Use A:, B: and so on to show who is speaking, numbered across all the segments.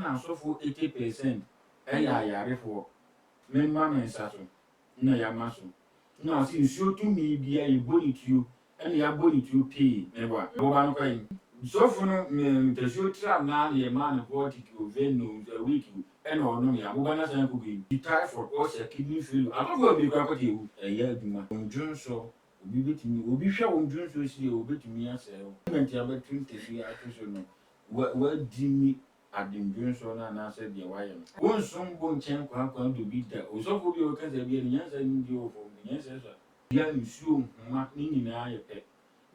A: na so for 80% yare for me mama nsaso na ya maso na asi nsuo tumi bia ye bonituo ene ya bonituo pii me ba bo ba no kwan so for no ntasuo tra na ye ma ne vortic oveno a week ene ono ya bo ba na san ko bi typhoid ulcer kidney failure atofo bi kwa kote ewu ya adwuma onjunso obi betumi obi hwa onjunso si obi betumi asɛ o ment ya betu ntasuo atwo no wa dimi adindwunso na na sɛ deɛ wayɛ no wonsom bo nkyɛn kwankwan do bi da osɔfo bi o kasa bi ne nyansa ni bi o fo ne nyansa so bia nsuo nhoma ne nyinaa yɛ pɛ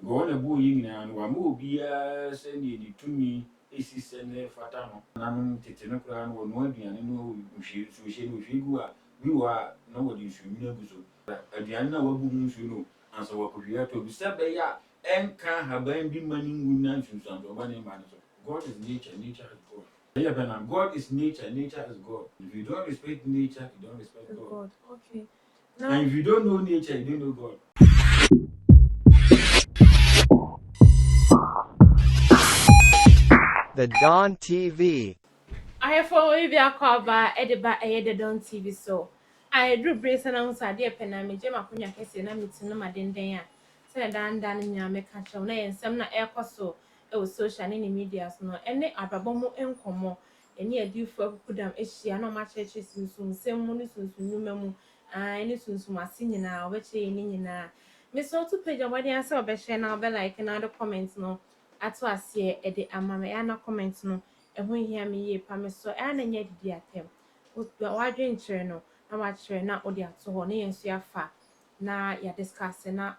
A: go na bo yi nyinaa no wa ma obi a sɛ ne ni tumi esi sɛ ne fata no nanom tete no kora no no aduane no nhwie so hye no hwie gu a bi wa na wo de nsuo nyina gu so aduane na wabu mu nsuo no ansa wakɔhwie ato bi sɛ bɛyɛ enka haban bi mani ngu na nsunsuan do ba ne ma no so God is nature, nature is God. Yeah, but God is nature, nature is God. If you don't respect nature, you don't respect God.
B: Okay.
A: And if you don't know nature, you don't know God.
C: The Dawn TV.
B: I follow you via cover Ediba the Dawn TV so. I drew brace and answer dear penami, Gemma Punya Cassie, and I'm to no madden. Said Dan Nyame catch on and some na air coso. It was social any media no any ababomo and como. Any a due for Kudam Eshi, no much churches in soon, same money soon to Numamu, any soon to my senior now, which in Miss Auto page on what the answer of a share now, like another comments no. At was here at the Amama comments no. Ɛho hia me yie pa me so na nyɛ didi atem wadwen kyerɛ no na wakyerɛ na ɔde ato hɔ na yɛn nso afa na ya discuss na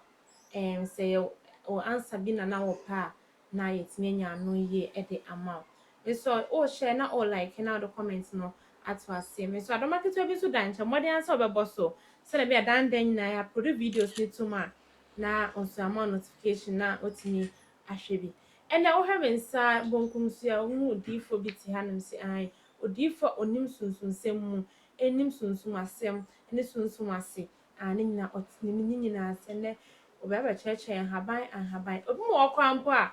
B: sɛ o answer bi na wɔ pa na yɛtumi anya ano yie de ama wo so o share na o like na the comments no ato ase me so adɔma ketewa bi so da nkyɛn mmɔden answer ɔbɛbɔ so sɛ bi adan nyinaa ya produce videos ne to ma na nso ama notification na otumi ahwɛ bi and I have inside bonkum sia hu odifo bi ti hanum si ai odifo onim sunsun semu enim sunsun asem ene sunsun ase ani nyina otinim ni nyina ase ne obeba cheche haban obi mo okwan po a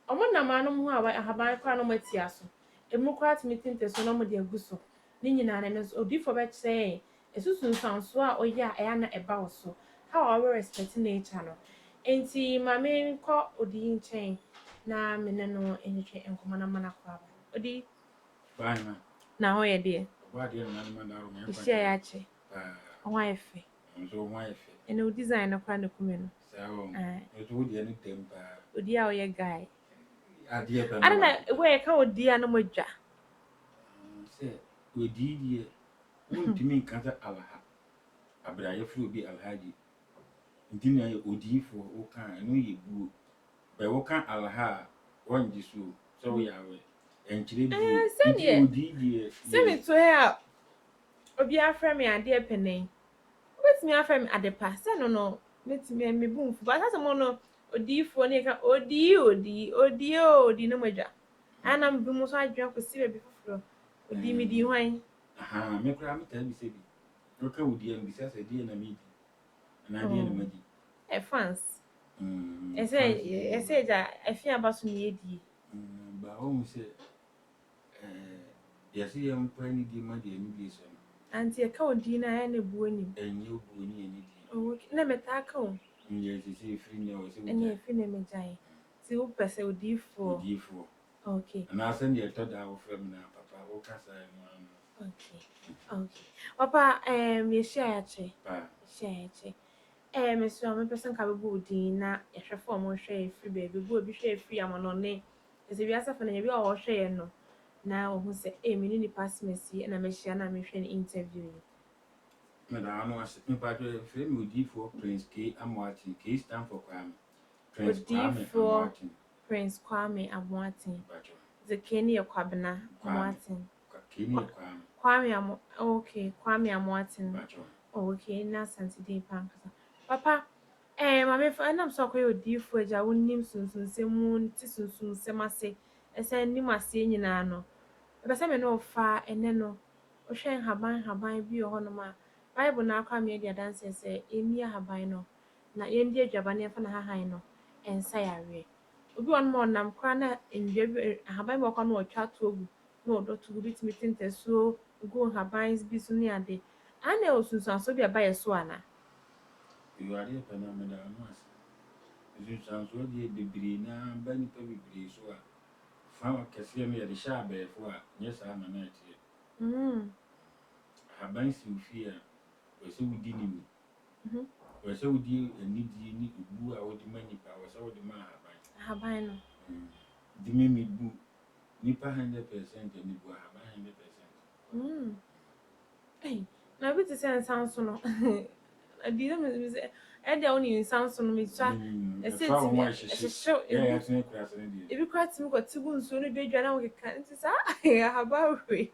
B: omo namanum hu a haban kwa no mati aso emu kwa timitin so no mo de aguso ni nyina ne so odifo be che esusunsan so a oye a eya na eba wo so how we respect nature no enti mame ko odi nchen na mene no enhwe enkomo na mana kwa ba odi
A: Fine.
B: na ho ye de
A: What dear man na ro me
B: isi ya che ho efe
A: so why if
B: ene o design na kwa na kume no
A: so it would any temper
B: odi a o ye guy
A: adie pa
B: ada na we ka odi a na modwa
A: say we did wontimi nka alaha abraye furu bi alhaji ntina ye odifo wo kan eno ye buo be wo kan alaha wonji so yawe enchire buo
B: sɛdeɛ
A: odi die
B: sɛ me to he a obi afrɛ me ade penan obetumi afrɛ me ade pa sɛ no metumi me bu mfu ba sɛ mo no odifo ne ka odi no modwa ana mbi mu so adwen ko si be bi foforo odi mi di hwan
A: aha me kura me tan bi se bi no ka odi an bi sa die na me di na die na madi
B: fans ese ja afia ba so ne yedi
A: ba o se yasi yam pani di ma di ani bi so
B: anti e ka odi na ya na buo nim
A: enye obu ni ani di
B: na meta ka o
A: nye si free ne o se
B: ene fi na mejai ti wo pese odifo okay
A: na se ne to da wo frem na papa wo kasa no
B: okay papa me share ya che
A: pa
B: share ya che me so me person ka be odi na yehwefo mo hwe free baby bu obi hwe free amono ne ese bi asafa na ye bi o hwe ye no na ohu se me ni pass messy na me share na me hwe interview yi
A: me da no ase me pa to free me odifo Prince K Amwati K stand for Kwame
B: Prince Kwame Amwati the Kenya Kwabena Amwati Kwame okay Kwame Amwati okay na santide pankasa papa mama fa na so akoy odifo aja wonim sunsunsemu ti sunsunsem ase ese nim ase nyina no ebe se me no fa ene no o hwen haban bi ho no ma Bible na akwa me dia dance se emi haban no na yendi adwaba ne fa na hahan no ensa yawe obi won mo nam kwa na ndwa bi haban bi kwa no otwa to ogu no do to bit meeting teso go habans bi so ne ade ana osunsanso bi aba yeso ana
A: You are here phenomenal once. You sound so dear bebree na ba nipa bebree so a fa kɛseɛ no yɛde hyɛ abɛɛfo a nyɛ saa ama no ɛteɛ. Ahaban si wo fie a wɔsɛ wodi ne mu.
B: Mhm.
A: Wɔsɛ wodi anidie ne ebu a wode ma nipa wɔsɛ wode ma ahaban.
B: no
A: Di me mi bu nipa 100% ani bu ahaban 100%.
B: Hey, na bi te sɛ nsanso no adi na me sɛ ɛde a woni nsanso no me twa ɛsɛ
A: Ɛfa
B: ti
A: wɔn a ɛhyehyɛ yɛ yɛtene kura sɛ ne deɛ.
B: ebi kora timi kɔte gu nsuo no bi adwa na wɔkeka nti saa ahaba hwe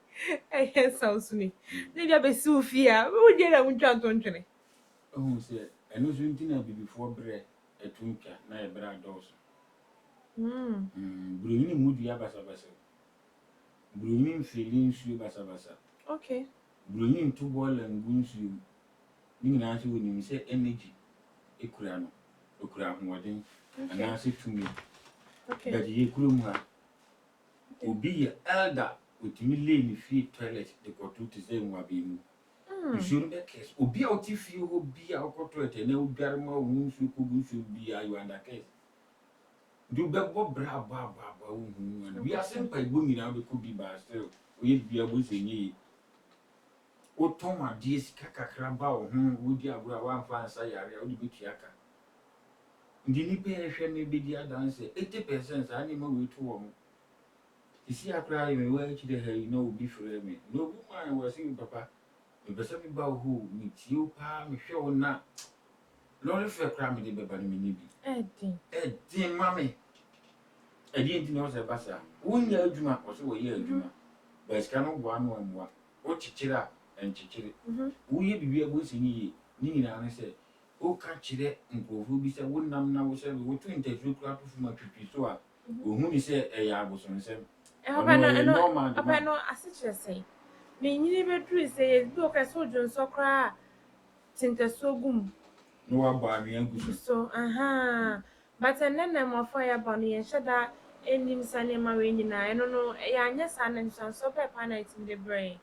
B: ɛyɛ nsanso ni na bi abɛsi wo fie a wogye na wotwa ntontwene
A: Ɔhu sɛ ɛno nso nti na bibifoɔ berɛ ɛto ntwa na yɛbrɛ adɔɔso. Buroni mu dua basabasa. Buroni mfiri nsuo basabasa.
B: okay
A: Buroni nto bɔɔla ngu nsuo mu. Ne nyinaa nso wɔnim sɛ energy ekura no. Okura ahoɔden anaasɛ tumi.
B: okay
A: Bɛde yɛ kurom ha. Obi yɛ elder otumi lay ne fie toilet de kɔto te sɛ nwabaa mu. Nsuo no bɛkɛse. Obi a ɔte fie hɔ bi a ɔkɔ toilet na wodware ma wo nsuo kɔgu nsuo bi a you under curse. Do bɛbɔ bra ba wo hu no. Wiase mpaebɔ nyinaa bɛkɔ bi ba still oyɛ bia bo sɛ nyɛ. Wotɔn adeɛ sika kakra ba wo ho wodi agorɔ a wamfa ansa yare a wode bɛtua ka. Ndi nipa yɛhwɛ no bɛdi adanse 80% saa nneɛma wei to wɔ mo. Sisi akora yɛ wɔ akyi dɛ ha yi na obi frɛ me. Na obi man wɔ se papa mepɛ sɛ meba wo hɔ metie wo paa mehwɛ wo na lɔre fɛ koraa mede bɛba no menni bi. Ɛden ma me. Ɛdeɛ nti na ɔsɛ ba saa. Wonyɛ adwuma ɔsɛ wɔyɛ adwuma. Bɛsika no boa no ɔmmoa. Wokyekyere a ɛnkyekyere. Woyɛ biribi a bɔsi ne yie. Ne nyinaa ne sɛ woka kyerɛ nkurɔfoɔ bi sɛ wonam na wohyɛ woto ntasuo koraa to fam atwitwi so a ɔhu ne sɛ ɛyɛ abosonsɛm.
B: Papa no ase kyerɛ sɛ menyini bɛduru sɛ yɛbi ɔka sɛ wodwo nsɔ koraa a tentasuo gu mu
A: Na wabɔ anwea gu so.
B: but ɛnnɛ na mmɔfra yɛaba no yɛnhyɛ da ɛnim saa nneɛma wei nyinaa ɛno no yɛanyɛ saa na nsuansoɔ bɛɛ paa na ɛtumi de brɛ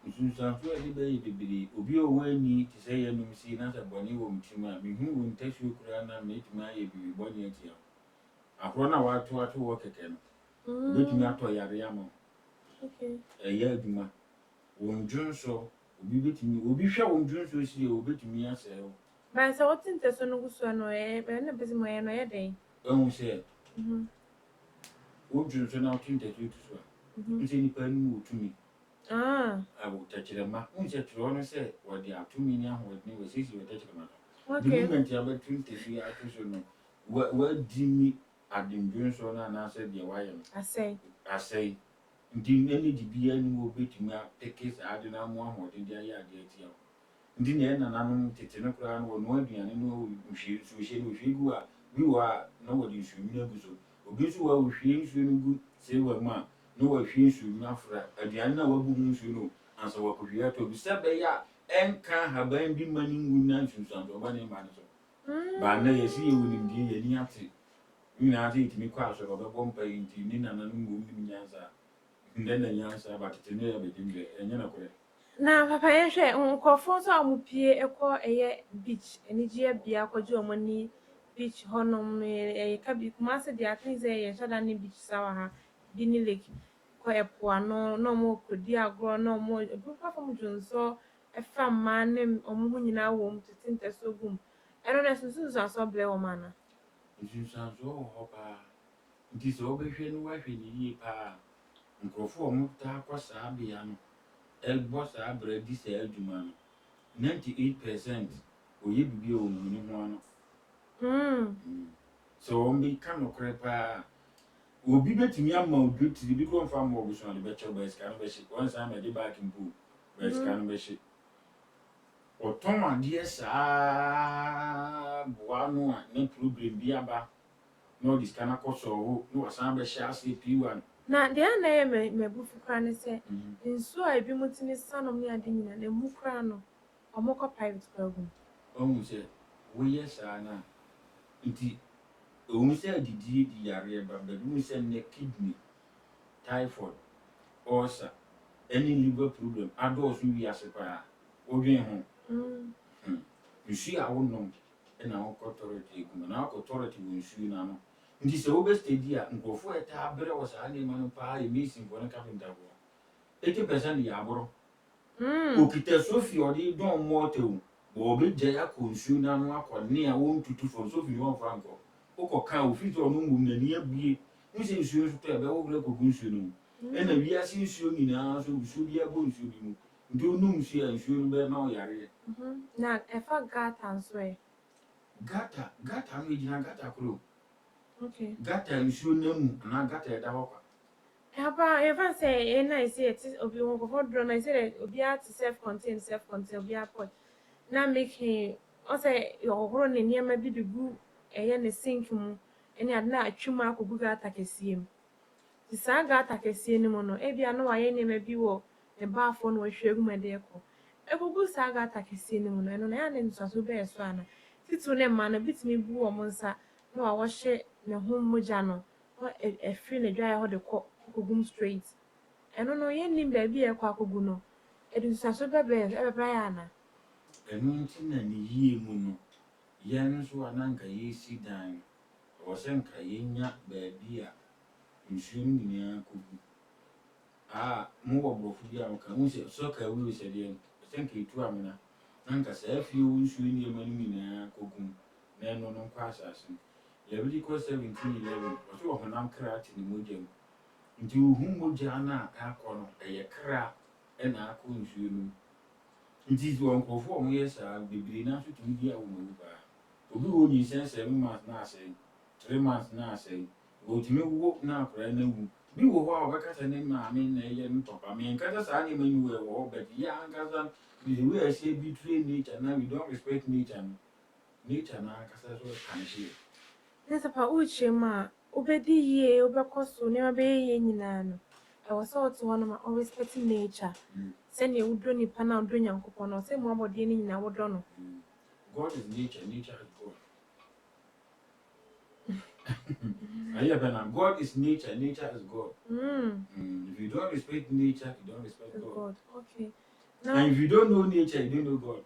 A: Nsunsuansoɔ a ɛde bɛyɛ bebree. Obi a ɔwɔ ani te sɛ yɛnom sei na sɛ bɔne wɔ mu tirim a mehu wɔ ntasuo koraa na metumi ayɛ biribi bɔne atia wo. Ahorɔ no a wato wɔ kɛkɛ no wobɛtumi atɔ yare ama wo. Ɛyɛ adwuma. Wɔn dwonso obi hwɛ wɔn dwonso sie obɛtumi asɛe wo.
B: Ba sɛ wote ntasuo no gu so no ɛna bɛsi ma ɔyɛ no ɔyɛ dɛn
A: Ɛhu sɛ wo dwonso na wote ntasuo tu so a nsɛ nipa anim wɔ tumi. Tɛkyerɛma wohu sɛ twerɛ no sɛ wɔde atumi ne ahoɔden wɔasiesie wɔ tɛkyerɛma so. The moment a bɛto ntasuo ato so no wadi mi adendwonso no anaasɛ deɛ wayɛ no asɛe. Nti energy biara ni wo betumi apeke saa ade na mo ahoɔden de ayɛ ade atia wo. Nti na ɛnananom tete no koraa no wɔnoa aduane no nhwie nsuohyɛ no ohwie gu a bi wɔ a na wɔde nsuomina agu so. Obi nso wɔ a ohwie nsuo no gu silver mu a na wɔahwie nsuomina afra aduane no a wagu mu nsuo no ansa wɔakɔhwie atɔ bi sɛ bɛyɛ a ɛnka haban bi ma no ngu na nsunsuansoɔ ba ne mma no so. Baa na yɛsi yɛ wɔ nimdeɛ yɛni ate nyinaa sɛ yɛtumi kɔ asɔre ɔbɛbɔ mpa yi nti ne nananom wɔ nim nyansa ndɛnda nyansa ba tete ne yɛ bɛdim dɛ ɛnyɛ no korɛ.
B: Na papa yɛhwɛ nkurɔfoɔ nso a wɔpie kɔ ɛyɛ beach anigyeɛ bea kɔgye wɔn ani beach hɔnom yɛka bi Kumasi deɛ aten sɛ yɛnhyɛ da ne beach saa wɔ ha bi ne lake kɔ ɛpo ano na wɔkɔdi agorɔ na ebi kɔ fam dwonsɔ ɛfa mmaa ne wɔn ho nyinaa wɔ mu tete ntasuo gu mu ɛno na nsunsuansoɔ brɛ wɔn ana.
A: Nsunsuansoɔ wɔ hɔ paa nti sɛ wobɛhwɛ no woahwɛ ne yie paa nkurɔfoɔ a wɔtaa kɔ saa bea no ɛbɔ saa brɛ di saa adwuma no 98% ɔyɛ biribi a ɔnhuni ho ano. Sɛ wɔn bɛka nokorɛ paa obi bɛtumi ama wo dwetiri bi kɔ mfa ma ɔboso ade bɛkyɛw bɛsika no bɛhye wɔnsan mɛde back mpo bɛsika no bɛhye. Ɔtɔn adeɛ saa boa no a ne problem bi aba na ɔde sika no akɔsɔ hɔ na wɔsan bɛhyɛ ase P1.
B: Na deɛ na ɛyɛ mɛbufu koraa ne sɛ nsuo a ebi mu tumi sanom ne ade nyinaa na emu koraa no ɔmo kɔ private koraa gu mu.
A: Ɔhu sɛ woyɛ saa no a nti ɔhu sɛ adidie di yareɛ ba bɛdu sɛ nnɛ kidney typhoid ulcer, any liver problem, adults who we are surprised. Odin home. Nsu a wonom na wokɔ toilet egu na wokɔ toilet wɔ nsu na no nti sɛ wobɛstedi a nkurɔfoɔ a ɛtaa brɛ wɔ saa nneɛma no paa yɛ mesinfoɔ ne kapentafoɔ 80% yɛ aborɔ okita sofi ɔde dɔn mɔɔta o wɔbɛgyae akɔ nsu no ano akɔ ne a wɔntutu fam sofi ne wɔmfa nkɔ wokɔka ofiri sɛ ɔno mmom n'ani abue wo sɛ nsuo nso tɔ ɛbɛwowerɛ kɔgu nsuo no mu ɛna wiase nsuo nyinaa nso nsuo bi abɔ nsuo bi mu nti wonum nsuo a nsuo no bɛma wo yareɛ
B: na ɛfa gata nso ɛ
A: gata no gyina gata koro
B: okay
A: gata nsuo namu anaa gata ɛda hɔ kwa
B: yɛfa sɛ ɛna ɛsɛ yɛte obi wɔ nkɔfɔ dorɔ na ɛsɛ dɛ obiara te self contained obiara pɔt na making ɔsɛ yɛhohoro ne nneɛma bi de gu ɛyɛ ne sink mu ɛne ade na atwi mu akɔgu gata kɛseɛ mu nti saa gata kɛseɛ no mu no ebia na wayɛ nneɛma bi wɔ ne baafoɔ na wahwie agu mu ɛde ɛkɔ ɛkɔgu saa gata kɛseɛ no mu no ɛno na ɛyɛ ne nsuaso bɛyɛ so ana titiri ne mma no bitumi bu wɔn nsa na wɔhyɛ ne ho mogya no na ɛfiri ne dwaeɛ hɔ de kɔ akɔgum straight ɛno no yɛnnim baabi a ɛkɔ akɔgu no ɛde nsuaso ɛbɛbrɛ yɛ ana
A: ɛno nti na ne yie mu no yɛn nso a na nka yɛsi dan no ɛwɔ sɛ nka yɛnya baabi a nsuo no nyinaa kɔgu mowɔ borɔfo bi a woka hu sɛ sɔka wuro sɛdeɛ no ɛsɛ nka ɛtu amena na nka saa fie wo nsuo nneɛma no nyinaa kɔgu mu na ɛno no nkɔ asase no Leviticus 17:11 ɔsɛ ɔhonam kra te ne mogya mu nti wohu mogya no a akɔ no ɛyɛ kra ɛna akɔ nsuo no mu nti wɔ nkurɔfoɔ a wɔyɛ saa bebree na nso tumi di a wɔmawu paa obi wɔ nyinsɛn 7 months na asɛe 3 months na asɛe wɔtumi wo na akwaraa no awu bi wɔ hɔ a wɔbɛkasa ne maame na ɛyɛ no tɔpa menkasa saa nneɛma yi wɔ hɔ but yɛ ankasa the way I say betray nature now we don't respect nature no nature na ankasa so ɛka ne hyeɛ
B: ne sɛ pa wokyerɛ mu a wobɛdi yie wobɛkɔ so nneɛma bɛyɛ yie nyinaa no ɛwɔ sɛ wote hɔ nom a ɔrespect nature sɛnea wodɔ nipa na wodɔ nyankopɔn no sɛ mu abɔdeɛ no nyinaa wodɔ no
A: God is nature, nature is God. God is nature, nature is God. If you don't respect nature, you don't respect God.
B: Okay.
A: And if you don't know nature, you don't know God.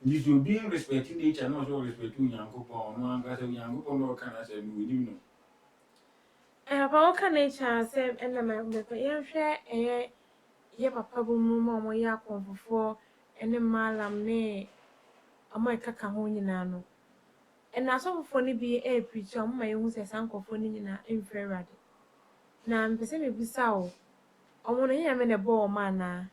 A: If you're being respecting nature, not so respecting Yankopon, no one can say Yankopon no can say we didn't know.
B: About what nature say and the man share ye papa bu mu ma mo ya konfofo ene malam ne amaka ka ho nyina no and asofofo ne bi preach o ma yehu se sankofo ne nyina inferior na mpese me bisa o omo no nyame ne bo o ma na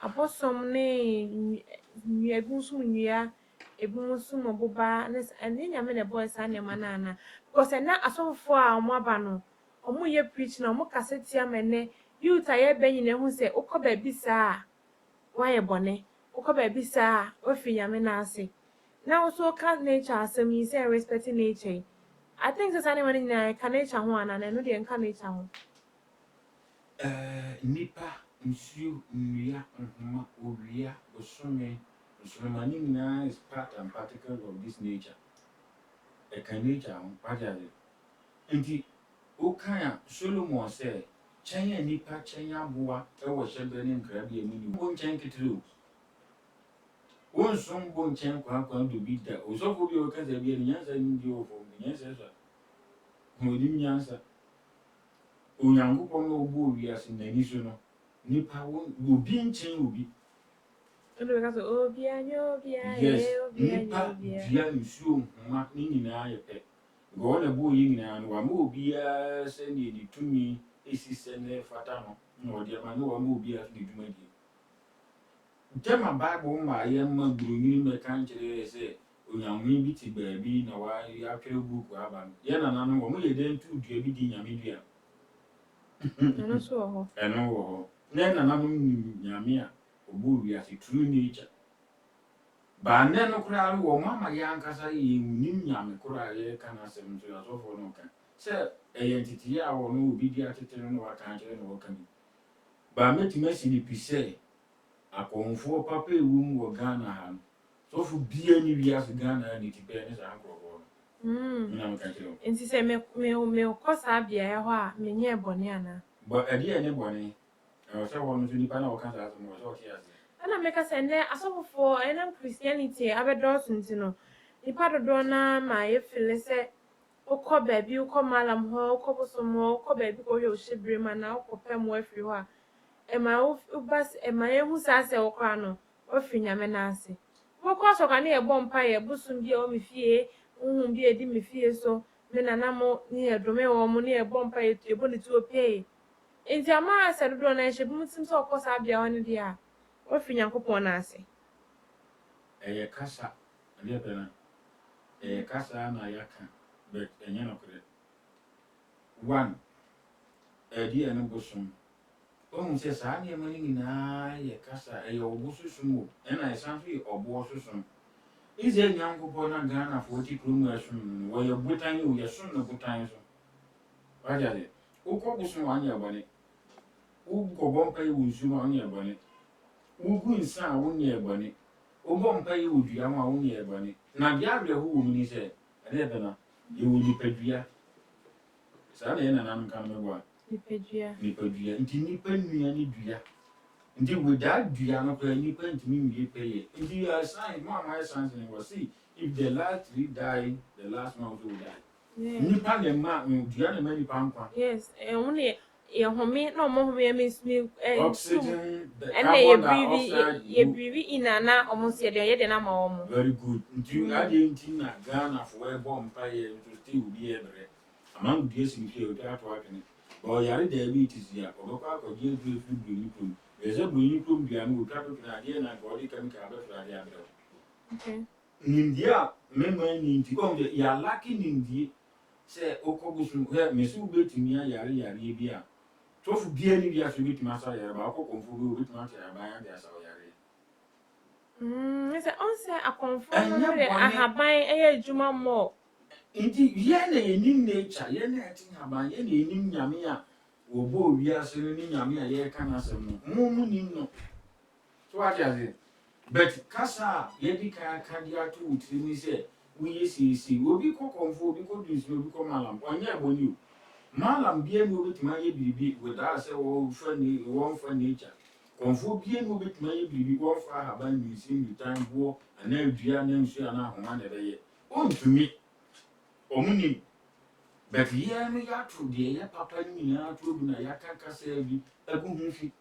B: abosom ne egunsum nnua ebunsum oboba ne nyame ne bo sa ne ma na na because na asofofo a omo aba no omo ye preach na omo kaseti amene youth a ye benyi na hu se ukọba bi saa wayɛ bɔne ukọba bi saa ofi nyame na ase na also ka nature asɛm yi say respect nature I think say sane man na ka nature ho ana na no de nka nature ho
A: nipa nsuo nnua nhoma owia osome nsomani nyinaa is part and particle of this nature ka nature ho pajade nti okan Solomon say Chenya nipa Chenya boa ɛwɔ hyɛbɛ ne nkra bi emu ni wo nkyɛn ketere o nsom bo nkyɛn kwa do bi da osɔfo bi o kasa bi ani nyansa ni di o fo nyansa so ho di nyansa onyankopɔn no obo wiase n'ani so no nipa wo obi nkyɛn obi
B: ndo ka so obi anyo obi
A: nipa dia nsuo nhoma ne nyinaa yɛ pɛ go na bo yi nyinaa no wa ma obi a sɛ ne di tumi esi sene fata no na odi ama no wa ma obi a de dwuma die tema bible ma ye ma buroni me kan kire se onyanwe bi ti baabi na wa ya twere book aba no ye na no wo mo ye den tu dua bi di nyame dua
B: no so ho
A: eno wo na na no nyame a obo wi ase true nature ba ne no kura wo mama ya ankasa ye nim nyame kura ye kana asem so asofo no kan se entity a wo no obi di atetere no wa kan kire no wo kan ba metima si ni pise akonfo papa ewu mu wo Ghana ha no sofo bia ni wiase Ghana ni tipe ne sa ankrofo no na me ka kire
B: Nti se me ko sa bia e ho a menye bone ana.
A: but ade ene bone e so wo no nipa na wo ka sa so no so ke ase
B: Ana me ka se ne asofofo enam Christianity abedos nti no. Nipa dodo na ma ye feel se ukọ baabi ukọ malam ho ukọ bosom ho ukọ baabi ko hwe ohyebre ma na ukọ pem wo afiri ho a ema ubas ema ehu sa se ukọ no ofiri nyame na ase wo kọ so ka na ye bompa ye busum bi o me fie uhun bi edi me fie so me nana mo ni edome wo mo ni ye bompa ye ebo ni tu opie enti ama ase dodo na hye bi mutim so ukọ sa bia ho ne dia ofiri nyankopon na ase
A: eye kasa ade pena eye kasa na yaka but enye no kire one ade ene bosom ohun se saa ne ma ni nyinaa ye kasa eye obosusum o ena esanso ye obo susum ize nyankopon na Ghana 40 km asum wo ye butan o ye sum no butan so wajale ukọ bosom anya bone ugo bompa ye wunsu anya bone ugu nsa a wonye bone obo mpa ye odua ma wonye bone na bia abrɛ ho wo ni se ade be na ye wo nipadua saa na ye nana nka no mebo a nipadua nti nipa nua ni dua nti without dua no kwa nipa ntimi mwie peye nti science mo am science ni was see if the last three die the last one also will die nipa na ma dua na ma nipa nkwa
B: yes ehun ye home na omo home me
A: oxygen the
B: ene
A: carbon dioxide
B: ye breathe in ana omo se de na ma omo
A: very good nti ade nti na Ghana for e bomb pa ye to still be ebre among the esi fi o ta to akene but yare diabetes ya obekwa akọje edu efi broni krom eze broni krom bia no otwa to na ade na body chemical be fra ade abere
B: okay
A: nindia memma ni nti o de ya laki nindie se okogusu he mesu betimi yare bi a tofu bia ni bia so betimi asa yare ba akokonfo be betimi asa yare ba ya de asa yare
B: se on se akonfo no re ahaban eye adwuma mo
A: nti ye na enim nature ye na eti haban ye na enim nyame a wo bo wi ase ni nyame a ye ka na asem no mu nim no so what you say but kasa ye di ka dia to utiri ni se we ye si obi ko konfo obi ko dus obi ko malam onye aboni o malam bia no betima ye biribi without say wo fa ni wo fa nature konfo bia no betima ye biribi wo fa haban ni sin ni time bo ana adua na nsu ana ahoma na be ye ontumi omuni but ye no ya to de ye papa ni na to bi na ya kasa bi agu hu fi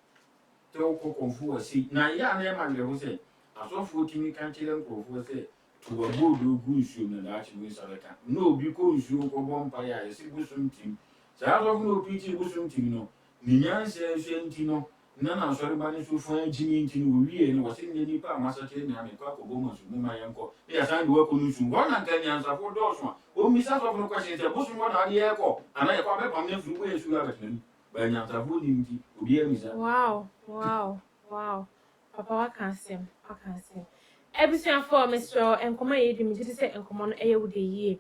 A: te wo ko konfo asi na ya na ma le ho se asofo timi kan kire nkofo se to wa bodo gu nsu na da chi wi sareka no obi ko nsu ko bompa ya esi busum tim sa asofo no piti busum tim no ni nyanse nti no na sori ba ni so fo ajini nti no wie no wose ni nipa amasa kire na me kwa ko bomo su mu ma yenko ya san do ko nsu wona kan nyansa fo do so o mi sa so no kwese se busum wona ade ye ko ana ye kwa be pam na furu we su ya betenu ba nyansa fo ni nti obi amisa
B: wow papa wakansem ebusuafo mesro enkomo ye di me gidi se enkomo no eye wude yie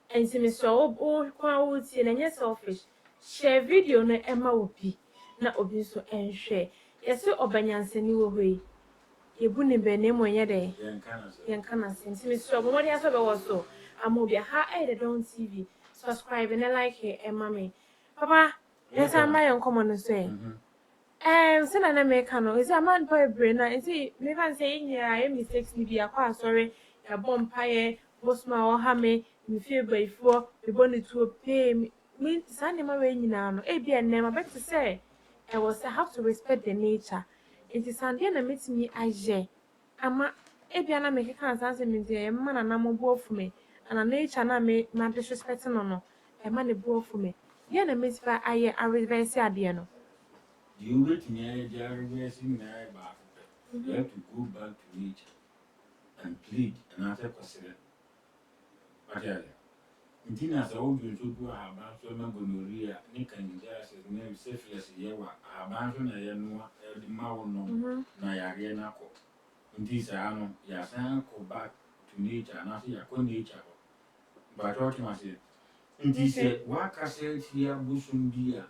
B: enti mesro wo kwa wo tie na nye selfish share video no ema obi na obi so enhwe yesi obanyansani wo hoi yebu ne bene mo nye de yenkana se enti mesro bo modi aso be wo so amobi ha the Don TV subscribe and like ema me papa yes am my enkomo no so se na make no is a man boy brain na see me fan say nya I mistakes ni bia kwa sorry ya bompa ye bosma o ha me fie baifo me boni to pay me sane ma we nyina no e bia nem but to say I was have to respect the nature it is sande na metimi aje ama e bia na make kan sanse me dey ma na na mo bo ofu me na nature na me ma disrespect no e ma ne bo ofu me ye na metifa aye a reverse ade no.
A: You wait near Jarvis back. You have to go back to nature and plead and answer question. But Intina as a old to do a banso gonorrhea, Nick and Jas is name syphilis, Yewa, a banso na yanua, the Mauno, Nayarenako. In this anno, Yasan go back to nature and after your nature. But what must say? In this, what I said here, Busum dear,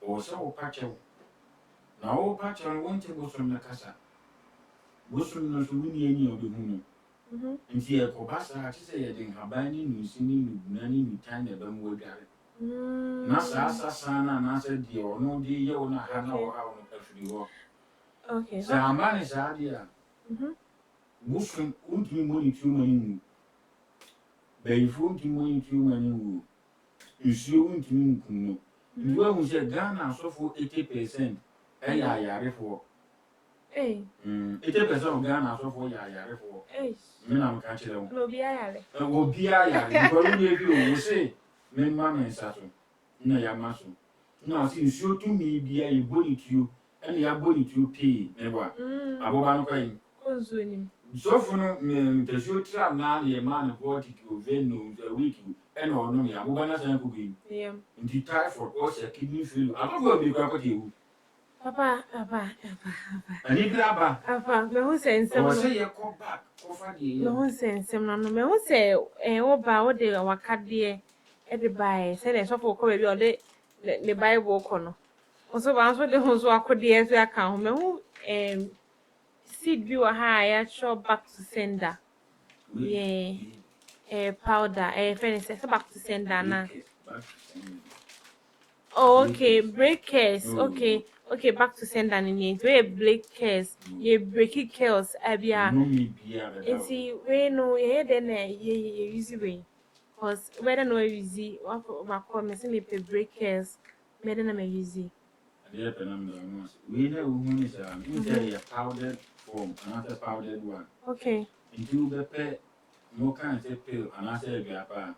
A: or so patch. Na wo pa cha won te bosom na kasa bosom no so wuni ani obi hu no nti e ko basa ti se ye den haban ni nusi ni nuguna ni nutan na ba mu adware na sa na se de ono de ye ona ha na wo ha ono afiri ho
B: Okay.
A: sa amane sa de a wufun untumi monitor mani bayifo untumi monitor mani wu nsuo untumi nkunno nti wa hu se Ghana asofo 80% ɛyɛ ayarefo 80% of Ghana asofo yɛ ayarefo me na mka kyerɛ wo
B: No be ayare.
A: obi ayare because we bi o se me ma me nsa so na ya ma so na ɔse nsuo tumi bia yɛ bonituo ɛna ya bonituo pii me wa aboba no kwan
B: Konzo nim.
A: sofo no ntasuo tra na yɛ ma no 40 kilo veno a week ɛna ɔno ya aboba na san ko bi nti typhoid or kidney failure atofo bi kwa kote ewu
B: Papa.
A: ani graba
B: Papa, me hu se nsem
A: o
B: no.
A: se ye ko back ko fa de
B: Me hu se nsem no. Me hu se wo ba wo de wakade e de bae. Se le sofo ko be o de le Bible ko no. Oso ba so de hu so akode so aka ho. Me hu seed bi wa ha ya show back to sender. Yeah. Powder. Friend say back to sender na. Oh, okay, breakers. Okay, back to sender in it. We breakers, ye breaky kills, abia.
A: no me bia
B: And see, we know ye then ye easy way. Cause whether no easy, what my comment say me pay breakers, me then me easy.
A: ade ya penam da no we na wo hu ni sa nte ya powdered form another powdered one
B: Okay.
A: nti wo be pe no kan se pill another biapa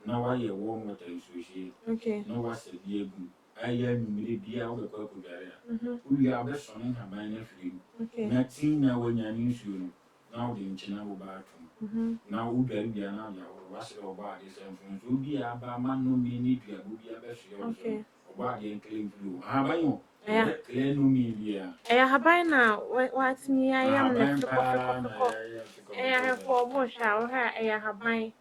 A: na wa ye warm water isushi
B: Okay.
A: na wa se bi egu aya numire bia wo be kwa ko gare wo wi abe so ne haban na firi
B: Okay.
A: na tin na wo nya ni nsuo no na wo de nchina wo ba atom na wo gari bia na ya wo wa se wo ba de se mfun so bi aba ma no mi ni dua bo bia be so yo
B: Okay.
A: wo ba de clean flu haban yo
B: Yeah.
A: clean no mi bia
B: Habai na what me I am
A: haban
B: the
A: pa na
B: coffee. I for bush or ha habai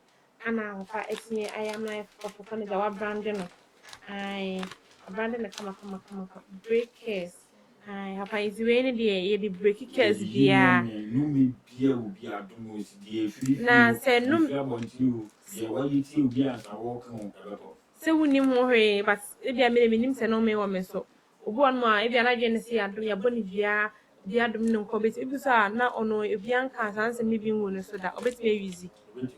B: ana fa etini I am like for the wa brand no. I brand na kama breakers. I have a is when the breakers bia.
A: no mi bia wo bia do mo si de free
B: Na se no
A: free abonti o de wa yi ti o bia sa wo kan o ebe
B: se wunim ho hwe but e bia me nim se no me wo me so. Obu on ma e bia na dwe ne se adom ya boni bia dum ne nko bet e bi so na ono e bia nka san se me bi nwu ne so da obet me easy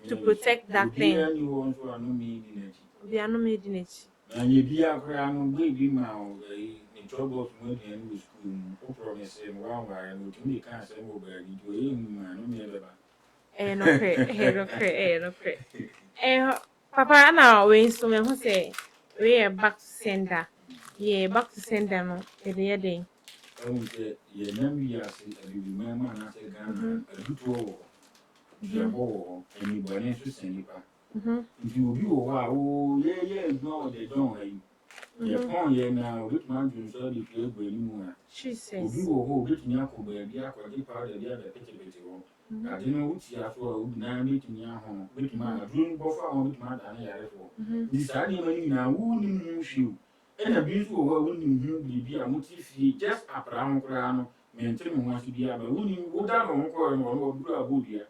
B: to protect that thing.
A: bia ni wo so anu mi di na ji
B: Bia no me di na chi.
A: na ye bia kra no gbe bi ma o ni trouble mo di en school o promise mo wa wa no tumi kan se mo ba di do e mu ma no me be ba
B: No kre. Papa na we so me hu say we back to sender. Yeah, back to sender no. E dey dey.
A: Onde ye nam ya se abi ma ma na se Ghana aduto wo je bo eni bone so senipa nti obi wo ha o ye ignore the don ayi ye pon ye na obi ma dun so di play gbe ni mu na
B: Jesus.
A: obi wo ho obi tuni akoba bi akwade powder bi ada pete wo ade no uti aso a obi na ni tuni ahon obi ma adun bo fa obi ma da na yare fo di sa ni mani na wu ni mu hwiu ena bi nso wo wo ni hu bibi a muti fi just apra ho kra no mentre mo wasu bi aba wo ni wo da no ko no wo duru abodua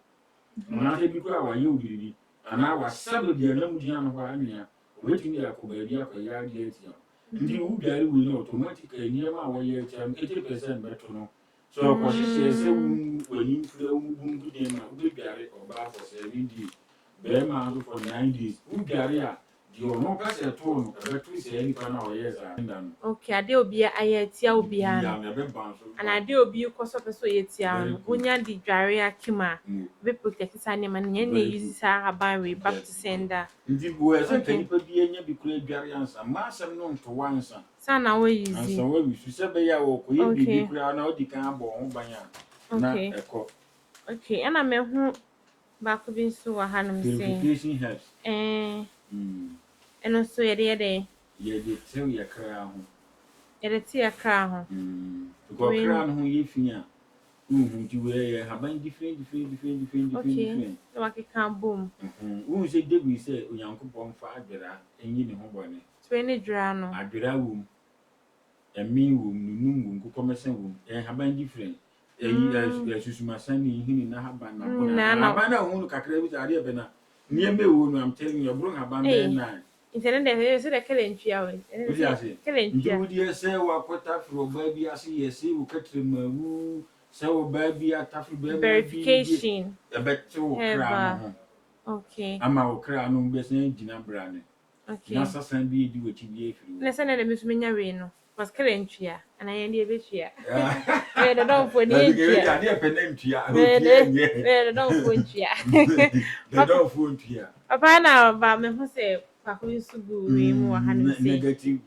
A: na te bi kra wa ye obiri ana wa sabe dia na mu dia no kwa anya obetumi akoba bi akoya dia tia ndi wo biare wo ni automatically ni ma wo ye tia 80% beto no so ko hye se wo ni fura wo bungu de ma wo biare oba for 7 days be ma for 9 days wo biare a di ono ka se to no e beto se ni pa na wo ye za ndan
B: Okay, ade obi aye tia obi
A: ya
B: an.
A: me be ban so
B: And ade obi ko so peso ye tia no. Wonya di dware akima. Be protect sa ne man nye ne use sa haban we back to sender.
A: ndi bo e se kanipa bi enya bi kura dware ansa ma asem no nto wansa
B: Sa na we use.
A: ansa wa wi su se be ya wo ko ye bi kura na odi kan abo ho ban ya na eko
B: Okay, ana me hu ba ko bi so wa hanum say.
A: purification herbs
B: Eno so ye de
A: ye de tew ye kra ho
B: ye de tia kra ho.
A: ko kra no ho ye finya ti we ye haban different
B: Okay. So wa ke kan boom.
A: se debi se onyankopon fa adwera enyi ne ho bone
B: So any dra no.
A: adwera wom emi wom nunum wom kokomesen wom ye haban different susumasani hini na haban na bona
B: na
A: haban na hunu kakra bi ade be na nieme wo no am telling you bro haban be na
B: internet de se de kelentria we
A: odi ase
B: kelentria
A: ndi odi se wa kwata fro ba bi ase yesi wo katre mawu se wo ba bi atafu ba
B: verification
A: e be te wo kra no ho
B: okay
A: ama wo kra no be se gina brane
B: okay
A: na sasan bi di wo ti bi efiri
B: na se na de mesumenya we no was kelentria ana ye de betua we de don for ni ntua
A: ya de penentua otie nye
B: we de don for ntua
A: de don for ntua
B: papa na ba me ho se pako yusu bu we mu wa ha no se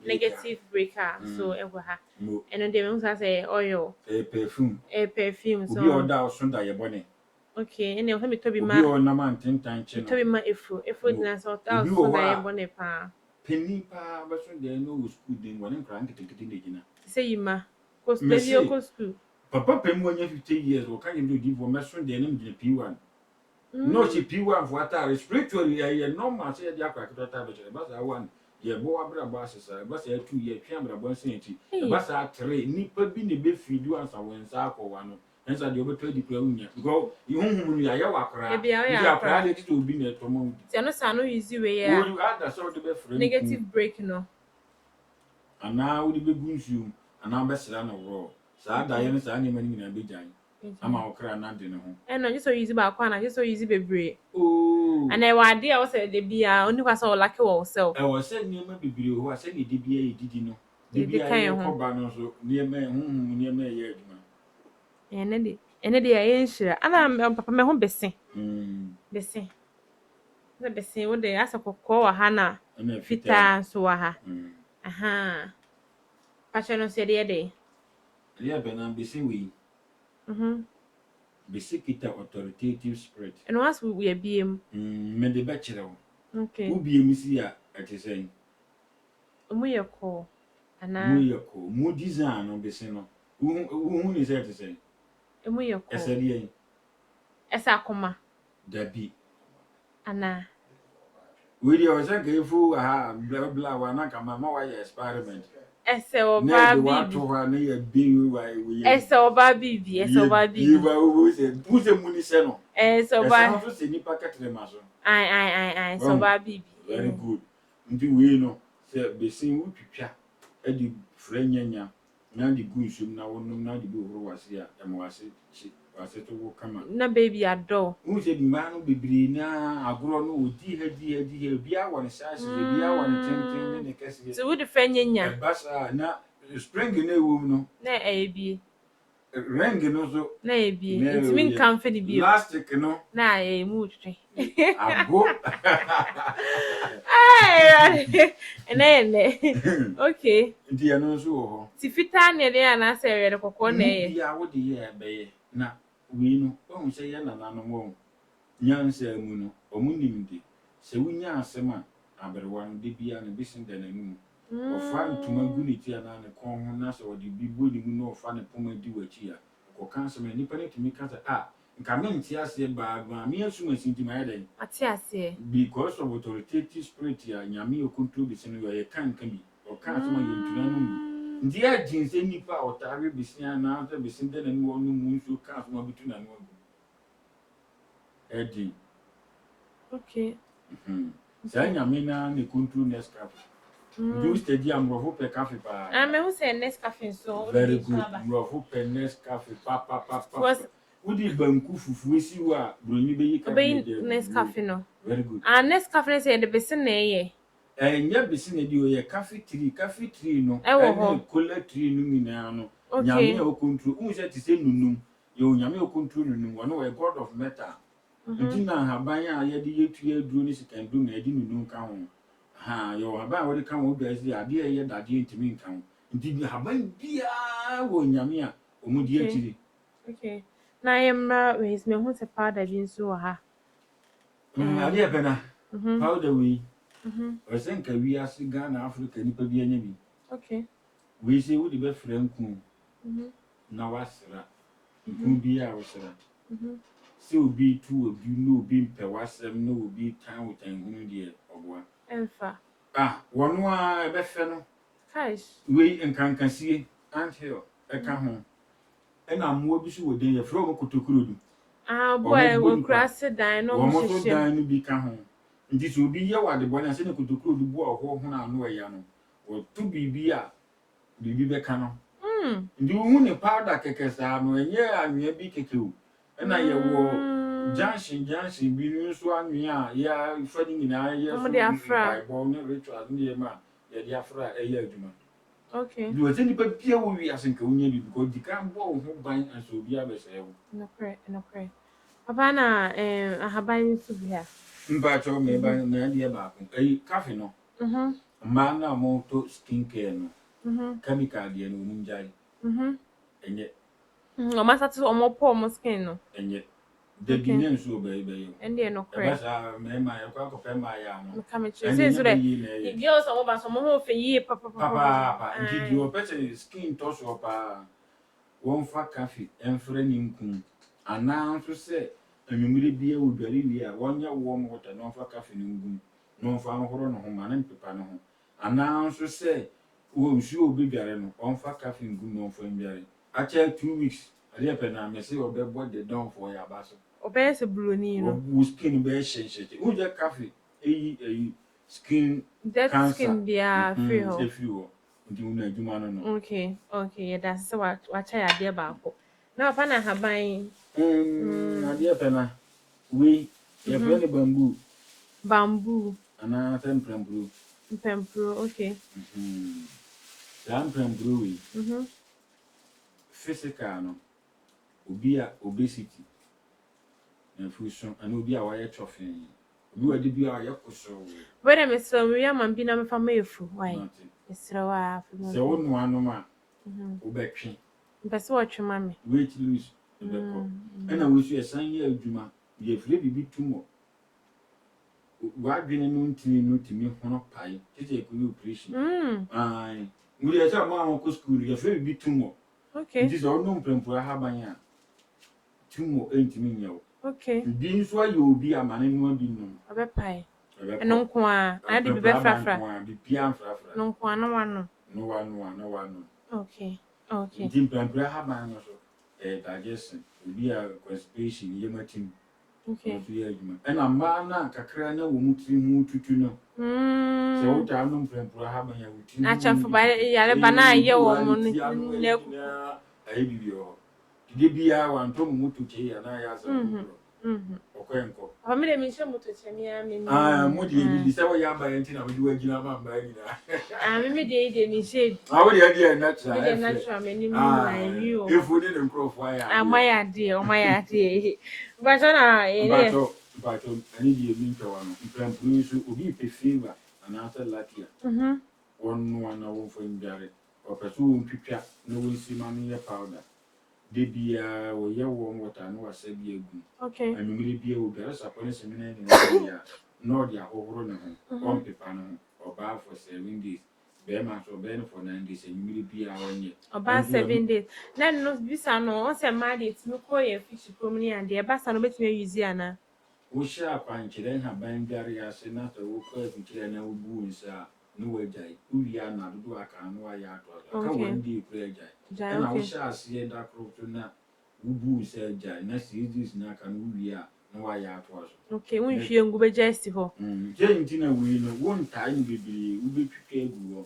B: negative breaker so e go ha eno de me ho say oil perfume so
A: obi oda so da ye bone
B: okay ene ho me tobi ma
A: obi o na man tintan che no
B: tobi ma efo dina so ta so da ye bone pa
A: penny pa ba so de no school din wona nkra nketekete de gina
B: say yima ko studio ko school
A: papa pem wonya 50 years o kan you do for me so de nem gina P1 no she P1 for atare spiritually ye normal say dia akwa kedota be chere ba sa one ye bo abra ba sesa ba sa 2 years twa abra bo sen ti ba sa 3 nipa bi ne be fidu ansa wensa akwa no ensa de obeto di kura unya go ihunhum ya ya wakra ya akra de ti obi na to mo
B: ti ano sa no easy way ya
A: you ada so de be friend
B: negative break no
A: ana wo de be gunsu ana be sira no ro sa da ye no sa ne mani na be jan ama okra na de ne ho
B: no just so easy ba kwa na just so easy bebre
A: and
B: I wa dia wo say de bia oni kwa so lucky wo self
A: e wo say ni ma bebre ho ase ni de bia ye didi no de bia ye ko ba no so ni ma hunhum ni ma ye aduma
B: ene de ye nhira ana papa me ho bese bese na bese wo de asa kokko wa ha na fita so wa ha aha pacha no se de
A: ya be na bese we bese kita authoritative spirit
B: and once we are biem
A: me de be kire wo
B: okay
A: wo biem si ya ati sen
B: mu ye ko ana
A: mu ye ko mu design no bese no wo ni se ati sen
B: mu ye ko
A: ese die
B: esa akoma
A: dabi
B: ana
A: we dey o se ke fu ha bla bla wa na kama ma wa experiment
B: ese oba bibi
A: wa to wa na ye bi wa we
B: ese oba bibi
A: wa wo se muni se no
B: ese oba
A: so se nipa ketre ma so
B: ai so oba bibi
A: very good nti we no se besin wo twitwa e di franyanya na di gunsum na wonum na di bo horo wase a em wase to wo kama
B: na baby ado
A: wo se di ma no bibiri na agoro no odi ha bia won size bia won tenten ne kese
B: so wo di franyanya
A: basa na spring na ewum no
B: na ebi
A: ring no so
B: na ebi ntimi nkan fe di bi
A: plastic no
B: na mu twe
A: ago
B: ene okay
A: ndi ya no so ho
B: ti fita ne de ana se re kokko na ye
A: bia wo de ye be ye na we no o se ye na no mo nyansa mu no o mu nimde se wunya asema aberwa no de bia no bisin da nanim ofa ntuma gu ne ti ana ne kon ho na se o de bibo ni mu no ofa ne poma di wachi a ko kan se me nipa ne tumi ka se nka me nti ase ba me asuma sinti ma ya den
B: ati ase
A: because of authoritative spirit ya nyame okuntu bi sinu ye kan bi o kan so ma ye ntuna no mu ndi a jinse nipa otare bi sin na se bi sin da na ni wonu mu nso kan so ma bitu na no edi
B: okay
A: sa nyame na ne kuntu Nescafe do stadium ro pe cafe pa
B: me who say Nescafe so
A: very good ro pe Nescafe pa udi banku fufu esi wa broni be yi ka
B: Nescafe no
A: very good
B: Nescafe say the best na ye
A: nya besi na di o ye cafe tree no cola tree no nyina no nyame okuntu unse ti se nunum ye nyame okuntu nunum wono we god of metal ndi na haban a ye de yetu aduro ni sikandu na edi nunum ka ho ha yo haban wo de ka wo bia si ade ye dade ntimi nka ho ndi haban bia wo nyame a omudi atiri
B: okay na yemra we me hu se powder bi nso wa ha
A: ade e bena powder we o se nka wi ase Ghana Africa ni pa bi anya bi
B: okay
A: we se wo de be franku na wasra ku bi a wasra se obi tu obi no obi mpe wasem no obi tan wutan hunu de ogwa
B: enfa
A: wono a be fe no
B: kaish
A: we nkankasie antio e ka ho ɛna mmoa bi so wɔ den yɛfrɛ wɔn kotokurodu
B: boy we cross dan no
A: wɔn
B: mo
A: so
B: hyehyɛ
A: dan no bi ka ho nti sɛ obi yɛ wɔ adebɔne a sɛ ne kotokurodu bu a ɔhɔ ho na ano ɛya no wɔto biribi a biribi bɛka no nti wohu ne powder kɛkɛ saa no ɛnyɛ anwea bi kɛkɛ o ɛna yɛwɔ junction bi no nso anwea a yɛfa no nyinaa yɛ so mpaebɔ ne ritual ne yɛ ma yɛde afra ɛyɛ adwuma
B: okay
A: nti wɔsɛ nipa bia wɔ wiase nka wonya bi because di kan bɔ wo ho ban ansa obi abɛsɛe wo
B: no correct papa na ahaban nso bi ha
A: mpakyɛw meba na adeɛ baako ɛyi cafe no mmaa no a wɔtɔ skin care no chemical deɛ no wɔn gyae ɛnyɛ
B: masate omo po omo skin no
A: ɛnyɛ dabi ne nso bɛyɛ
B: ɛnde no correct
A: ɛbɛsa mmarima yɛkɔ akɔpɛ mmaa yɛ ano
B: meka kyerɛ so that girls omo ba so mo ho fe yie
A: papa nti deɛ ɔpɛ sɛ skin tɔ so paa wɔmfa cafe ɛmfrɛ ne nkum anaa nso sɛ anwummere bia wɔdware wie a wɔnyɛ warm water na ɔmfa cafe no ngum na ɔmfa ahoro ne ho ma ne mpepa ne ho anaa nso sɛ nsuo obi dware no ɔmfa cafe ngum na ɔmfa ndware akyɛ 2 weeks adeɛ pɛ na mɛsɛ ɔbɛbɔ the down for yaba so
B: obɛyɛ sɛ broni no
A: wo skin bɛyɛ hyɛnhyɛ wogya cafe ɛyi skin
B: that
A: cancer
B: skin dia free ho
A: ɛfiri hɔ nti wo na adwuma no
B: okay yɛda sɛ wakyɛ adeɛ baako na papa na haban
A: adeɛ pɛ na wei yɛfrɛ ne
B: bamboo
A: anaa sɛ mprampuro
B: okay
A: saa mprampuro wei physical no obi a obesity na fuso ana obi a wayɛ chɔfee obi wadi bi a wayɛ koso
B: wɛrɛ mesrɛ me ya man bi na mefa mayefu wai mesrɛ wa
A: sɛ wo no anom a wobɛtwe
B: mpɛ sɛ wɔtwe ma me
A: weight lose bɛkɔ ɛna wo so ɛsan yɛ adwuma yɛfrɛ bibi tumɔ wadwene no ntini no tumi hono pae tete ɛkɔyɛ operation ai muri ɛsɛ ma wɔn kɔ school yɛfrɛ bibi tumɔ
B: okay
A: nti sɛ ɔno mprampura haban a tumɔ ɛntumi nyɛ wo
B: okay
A: bi nso ayɛ obi amane no bi nom
B: ɔbɛpae ɛno nko a ade bi bɛfrafra
A: bibia mfrafra
B: no nko a na wano
A: na wano
B: okay
A: nti mprampura haban no so digestion obi a constipation yɛmatim
B: okay
A: nso yɛ adwuma ɛna mmaa na kakra na wɔ mu tiri ho tutu no sɛ wotaa no mprampura haban a wotiri
B: achafo ba yare ba na ayɛ wɔ mu no
A: ayɛ bibi hɔ de bia wanto mu to kye ya na ya asɛ ɔkɔnkɔ
B: me de me hyɛ moto kyɛ me a me
A: mo de bi sɛ wo ya ba yɛn tina wo de wagina ma mba nyina
B: me de me hyɛ
A: wo de ade natural
B: me de natural me ni na wi o
A: efu ne nkrofo aya
B: amaya de ba so na
A: bato ani de mi ntwa no mprampuru so obi pe fever ana sɛ latia wonno ana wo fo ndare ɔpɛso wo ntwitwa na wo nsima no yɛ powder de bia wo yɛ wo water no wasa bi egu
B: okay
A: anwumire bia wo bɛrɛ sapɔ ne semina ne ya no de ahohoro ne ho ɔmpepa no ho ɔbaa for 7 days bɛrima so bɛrɛ for 9 days anwumire bia wɔnyɛ
B: ɔbaa 7 days na no bisa no on se ma de timi kɔ yɛ fish prom ne ande ɛba sa no betimi use ana
A: wo hyɛ akwankyerɛ haban dware ase na sɛ wo kɔ afikyerɛ na wo bu nsa no wagyae uwia na dodo aka no ayɛ atɔ aka wandi kura agyae na wo hyɛ ase da kroto na wo bu nsa agyae na series na aka no uwia na wayɛ atɔ so
B: okay wo nhwie ngu begya sti hɔ
A: je nti na we no wo ntae no bebre wo betwitwa egu hɔ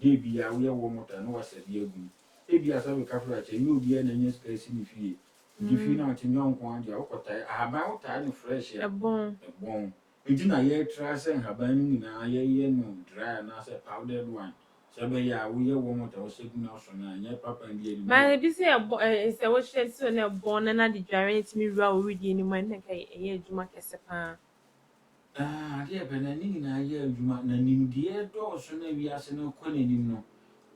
A: de bia wo yɛ wo mota na wasabi agu e bia sa be kafra che ni obi na nya space ni fie di fie na ati nyonko ade a wokotae ahaba wo tae no fresh
B: ebon
A: nti na yɛ tra sɛ haban no nyinaa yɛyɛ no dry na sɛ powdered one sɛ bɛyɛ a woyɛ wɔ mota wo sɛgu na so na nyɛ papa ndi ani
B: ma bi sɛ wo hyɛ so na ebon na de dware ntimi wura wo redi ni ma na kai ɛyɛ adwuma kɛse pa
A: adeɛ bɛ na ni nyinaa yɛ adwuma na nimdeɛ dɔɔso na wiase no kɔ n'anim no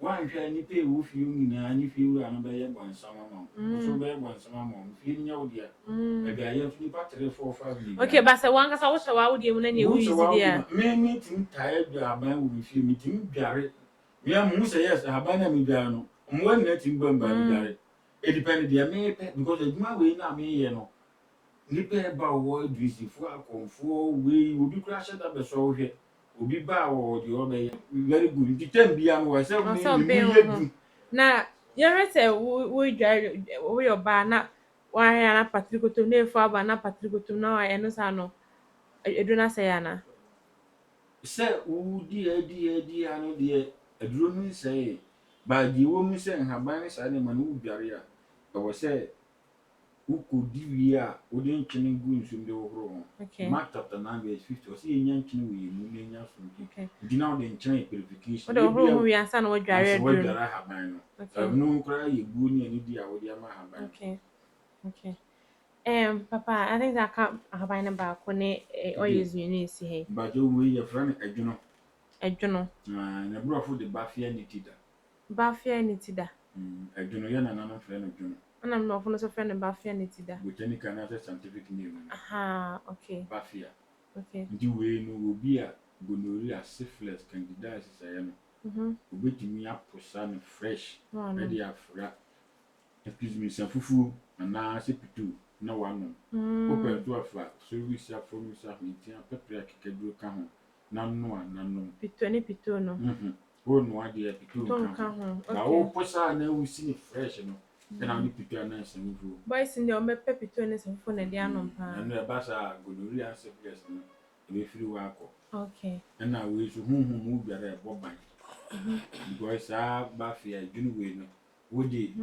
A: wanhwɛ nipa e wo fie nyinaa ni fie wura no bɛyɛ bɔnsam ama wo so bɛyɛ bɔnsam ama wo fie nya wo dia baabi ayɛ so nipa 3 4 5 bi
B: okay ba sɛ wankasa wo hyɛ wa wo de mu na ne wo use dia
A: me tim tae dwa aban wo fie me tim dware me am mu sɛ yes aban na me dware no mo wa na tim bamba dware e depend dia me pe because adwuma we na me yɛ no nipa ba wo adrisifo akonfo we obi kura hyɛ da bɛ so wo hwɛ obi ba wo de obey very good the time bia no wa say me yɛ du
B: na Yɛhwɛ sɛ wodware woyɛ ɔbaa na woahwɛ a na patiri kotom na efu aba na patiri kotom na ɛno saa no edu no asɛe ana?
A: Sɛ wodi ano deɛ aduro no nsɛe. Baagye wɔ mu sɛ nhaban ne saa nneɛma no wodware a ɛwɔ sɛ wokɔdi wie a wode nkyene gu nsuo mu de hohoro ho.
B: Okay.
A: Mark chapter 9 verse 50 ɔsɛ yɛnya nkyene wɔ yɛn mu na yɛnya asomdwoe.
B: Okay.
A: Nti na wode nkyene yɛ purification.
B: Wode hohoro ho wie ansa na wodware
A: Asɛ
B: aduro no.
A: wadware ahaban no.
B: Okay.
A: Ɛno koraa yɛ buo ne anidi a wode ama ahaban no.
B: Okay. Okay. Papa, I think that ka ahaban no baako ne oils mmienu esi ha yi.
A: Baagye wɔ yi yɛfrɛ no adwono.
B: Adwono.
A: Na Borɔfo de bafia nitida.
B: Bafia ne ti da.
A: Adwono yɛ nananom frɛ no dwono.
B: Ana Mmorɔfo no nso frɛ no bafia ne ti da.
A: Botanical na sɛ scientific name no.
B: Aha, okay.
A: Bafia.
B: Okay.
A: Nti wei no obi a gonorrhea, syphilis, candidiasis ɛyɛ no. Obetumi aposa no fresh. Ɛde afra. Excuse me, sɛ fufuo anaa sɛ pitu na wanom. Wopɛ nso afa soriwisi afɔwisi ahwentia pɛprɛ akekaduro ka ho. Na noa nanom.
B: Pitu ne pitu no.
A: Wo noa deɛ pitu
B: Ka ho.
A: Na
B: Okay.
A: wo posa na wusi ne fresh no. Ɛna wode pitu ana nsɛm fufuo.
B: Boys in the omepɛ pitu ne sɛfo na de anom paa.
A: Ɛno ɛba saa gonorrhea, syphilis no ɛbɛfiri hɔ akɔ.
B: Okay.
A: Ɛna wei so honhom mu dware ɛbɔ ban. Because saa bafia adwene wei no wode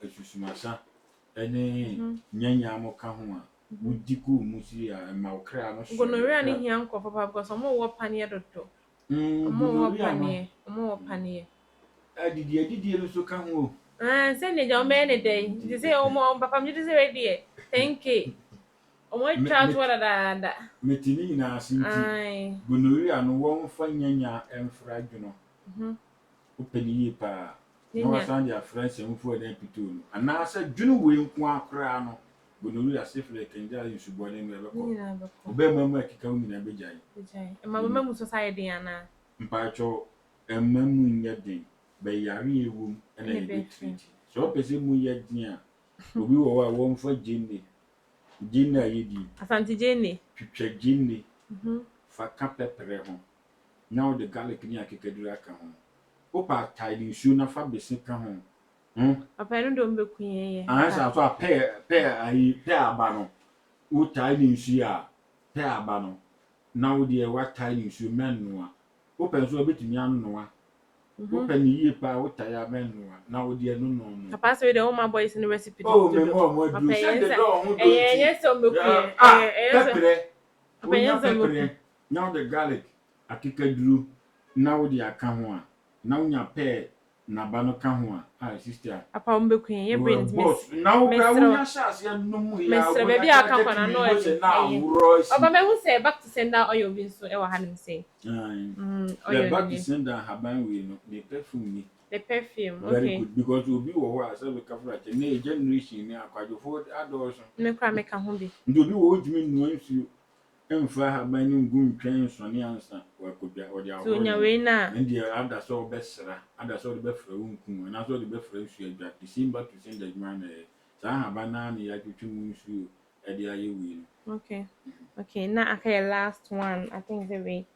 A: asusumasa ɛne nyanya mo ka ho a wodi ko mu si a ɛma wo kra no so.
B: Gonorrhea ne hia nkɔfo papa because ɔmo wɔ paneɛ dodo. Ɔmo wɔ paneɛ.
A: Adidie no so ka ho o.
B: Sɛ ne gya ɔmo yɛ ne dɛn. Nti sɛ ɔmo papa me de sɛ we deɛ 10k. Ɔmo atwa to dadaada.
A: Mete ne nyinaa ase nti gonorrhea no wɔmfa nyanya ɛmfra adwono. Wopɛ ne yie paa. Na wasan de afra nsɛmfo a na pitu no. Anaasɛ dwene wei nko akora no gonorrhea, syphilis, candidiasis nsubɔne no ɛbɛkɔ. Ɔbɛma mu akeka wo nyinaa bɛgyae.
B: Mama mu so sa yɛ den ana?
A: Mpaatwɔ ɛma mu nyɛ den. Bɛyare ɛwɔ mu ɛna yɛbɛtreat. Sɛ wopɛ sɛ mu yɛ den a obi wɔ hɔ a wɔmfa gyenne a yɛdi.
B: Asante gyenne.
A: Twitwa gyenne. Fa ka pɛprɛ ho. Na wode garlic ne akekaduro aka ho. Wopɛ ataade nsuo na fa bese ka ho.
B: Papa no de ɔmbɛku yɛn yɛ.
A: Ansa so a pɛ aba no. Wotae ne nsuo a pɛ aba no. Na wode watae ne nsuo mɛnoa. Wopɛ nso wobɛtumi anoa. Wopɛ ne yie paa wotae a mɛnoa. Na wode ɛno no.
B: Papa sɛ de ɔma boys no recipe
A: Oh, me mo
B: Papa
A: do. Send the
B: yɛn
A: door ho do.
B: sɛ ɔmbɛku yɛn.
A: Pɛprɛ.
B: Papa yɛn sɛ
A: Pɛprɛ. Na wode garlic akekaduro na wode aka ho a. Na wonya pɛ n'aba no ka ho a sister.
B: Papa ɔmbɛku yɛn yɛ brains miss.
A: Na wo kra wonya hyɛ ase nom ya.
B: Mesrɛ baabi a aka kɔ na no
A: ɛyɛ.
B: Papa mehu sɛ back to sender oil bi nso ɛwɔ ha nim sɛ.
A: The back to sender haban we no the perfume ni.
B: The perfume,
A: Very
B: okay.
A: good because obi wɔ hɔ a sɛ be kafra kyɛ na generation ni akwadwofo adɔɔso.
B: Me kra meka ho bi.
A: Nti obi wɔ odwumi nnuan nsuo ɛmfa haban ne ngu ntwɛn nsɔne ansa wakɔdwa ɔde ahoro.
B: So nya we na.
A: Ndi ada sɛ ɔbɛsra, ada sɛ ɔde bɛfra wo nkum, ana sɛ ɔde bɛfra nsuo adwa. The same back to sender adwuma na ɛyɛ. Saa haban na ne yɛatwitwi mu nsuo ɛde ayɛ wei no.
B: Okay. Okay, na aka yɛ last one. I think the way.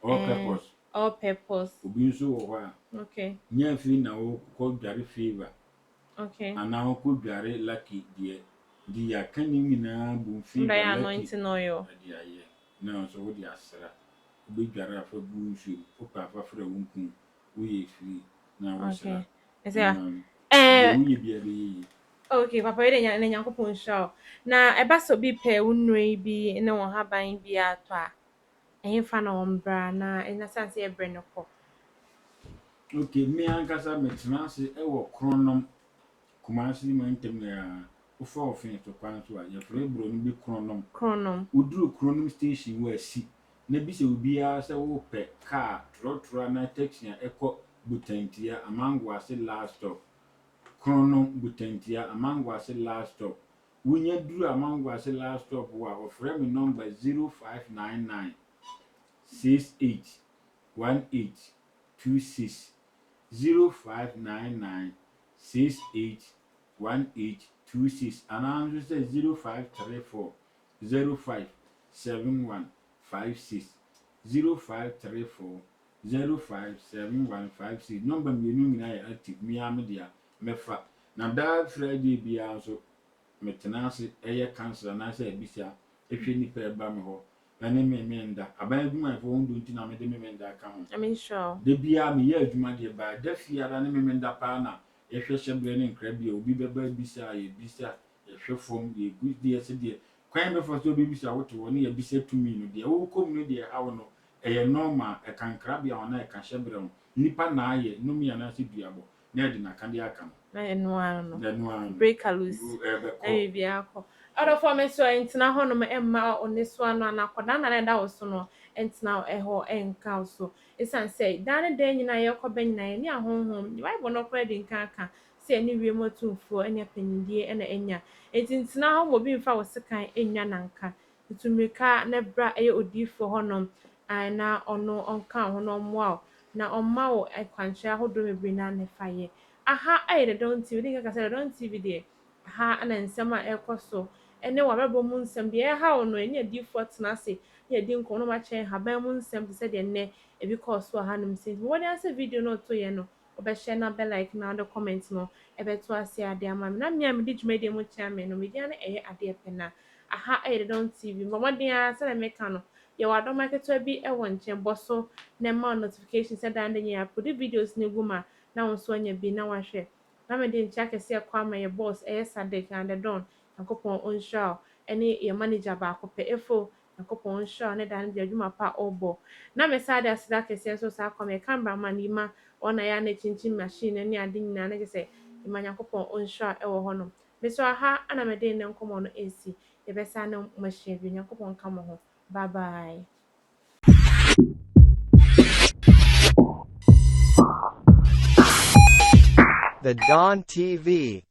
A: All purpose.
B: All purpose.
A: Obi nso wɔ hɔ a
B: Okay.
A: nya fi na wo kɔ dware favor.
B: Okay.
A: Ana wo kɔ dware lucky deɛ di aka ne nyinaa bu favor
B: Nda
A: lucky.
B: anointing oil.
A: Ade ayɛ. Na nso wo de asra. Obi dware afa gu nsuo. Wo pa afa fra wo nkum. Wo yɛ free na wo sra.
B: Okay. Ɛsɛ
A: wo yɛ bia bɛyɛ.
B: Okay, papa yɛ nya na Nyankopɔn hyira. Na ɛba so bi pɛ wo nnuro bi ne wo haban bi ato a. Ɛyɛ fa na wɔn bra na ɛna sanse yɛ brɛ no kɔ.
A: Okay, me ankasa metena ase ɛwɔ kronom Kumasi man tem ya ufa ofin to kwan so a ya frɛ bro no bi kronom uduru kronom station wa si na bi se obi a sɛ wo pɛ car trotro na taxi a ɛkɔ butantia amango ase last stop kronom butantia amango ase last stop wonya duru amango ase last stop wa ofrɛ me number 0599 68 1826 0599 68 1826 and answer says 0534 05 7156 0534 05 7156 number me nu nyina active me am dia mefa na da Friday bia so metena ase ɛyɛ cancel na sɛ ebisa ehwe nipa ɛba me hɔ na ne me nda aban adwuma fo ndo nti na me de me nda ka ho
B: I mean sure.
A: de bia me yɛ adwuma de ba da fiara ne me nda pa na yɛhwɛ hyɛbrɛ ne nkra bia obi bɛba bisa yɛbisa yɛhwɛ fom de gu de ɛse de kwan bɛfa so obi bisa wote wɔ ne yɛbisa tumi no de wo kom no de hawo no ɛyɛ normal ɛka nkra bia ona ɛka hyɛbrɛ ho nipa na ayɛ no mi ana se duabo na de na ka de aka no
B: Na eno no.
A: na no an
B: Break a loose. Ɛyɛ bi akɔ. Other for me so entina hɔ no me emma oneso ano anakoda na da wo so no entina ɛhɔ enka so. Esan say dan dan nyina yɛ kɔ ban nyina ni ahonhom. Bible no kɔ di nka aka. Say ani wie motumfo anya panidie na enya. Entina hɔ mo bi mfa wo sekan enya nanka. Tutumika na bra ɛyɛ odifo hɔ no. Na ɔno ɔnka ho no mmoa na ɔmma wo akwanhyɛ ahodo bebre na ne faye. Aha ayɛ de don TV di nka sɛ don TV de ha ana nsɛm a ɛkɔ so ɛne wabɛbɔ mu nsɛm deɛ ɛha wo no ɛne adifo tena ase ne adi nkɔm no makyɛn haban mu nsɛm te sɛ deɛ nnɛ ebi kɔɔ so ha no msɛ wɔde ase video no to yɛ no ɔbɛhyɛ na bɛ like na ɔde comment no ɛbɛto ase ade ama me na mmea me di dwumadie mu kyerɛ me no media no ɛyɛ adeɛ pɛ na aha ayɛ de don TV mmɔden a sɛ na meka no yɛwɔ adɔm aketewa bi ɛwɔ nkyɛn bɔ so na ma notification sɛ dan de nyɛ upload videos ne gu ma na wo nso anya bi na wahwɛ na me de nkyɛ kɛse ɛkɔ ama yɛ boss ɛyɛ Sadik and the Don Yankopɔn onshaw ɛne yɛ manager baako pɛ efo Yankopɔn onshaw ne dan de adwuma pa ɔbɔ na me sa de asida kɛse nso sa akɔ me cameraman yi ma ɔna ya na chinchin machine ne ade nyina na gye sɛ ma Yankopɔn onshaw ɛwɔ hɔ no me so aha ana me de ne nkɔmɔ no esi yɛbɛsa na machine bi Yankopɔn ka mo ho bye bye.
C: The Dawn TV.